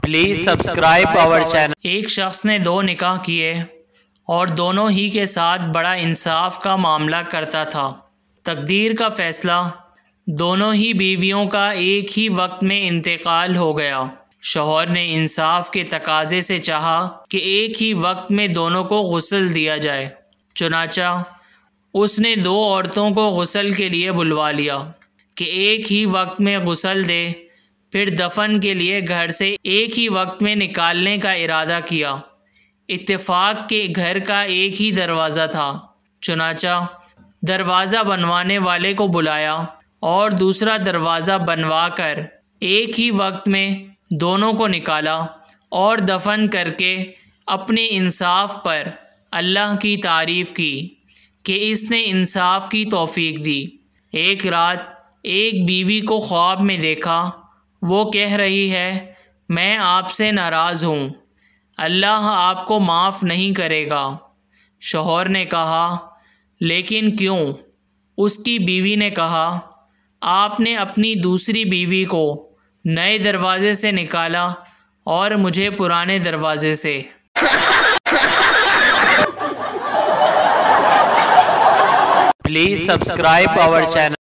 Please subscribe our channel. ایک شخص نے 2 نکاح کیے اور دونوں ہی کے ساتھ بڑا انصاف کا معاملہ کرتا تھا۔ تقدیر کا فیصلہ، دونوں ہی بیویوں کا ایک ہی وقت میں انتقال ہو گیا۔ شوہر نے انصاف کے تقاضے سے چاہا کہ ایک ہی وقت میں دونوں کو غسل دیا جائے، چنانچہ اس نے 2 عورتوں کو غسل کے لیے بلوا لیا کہ ایک ہی وقت میں غسل دے، پھر دفن کے لیے گھر سے ایک ہی وقت میں نکالنے کا ارادہ کیا۔ اتفاق کے گھر کا ایک ہی دروازہ تھا، چنانچہ دروازہ بنوانے والے کو بلایا اور دوسرا دروازہ بنوا کر ایک ہی وقت میں دونوں کو نکالا اور دفن کر کے اپنے انصاف پر اللہ کی تعریف کی کہ اس نے انصاف کی توفیق دی۔ ایک رات ایک بیوی کو خواب میں دیکھا، وہ کہہ رہی ہے، میں آپ سے ناراض ہوں، اللہ آپ کو معاف نہیں کرے گا۔ شوہر نے کہا، لیکن کیوں؟ اس کی بیوی نے کہا، آپ نے اپنی دوسری بیوی کو نئے دروازے سے نکالا اور مجھے پرانے دروازے سے۔ Please subscribe our channel.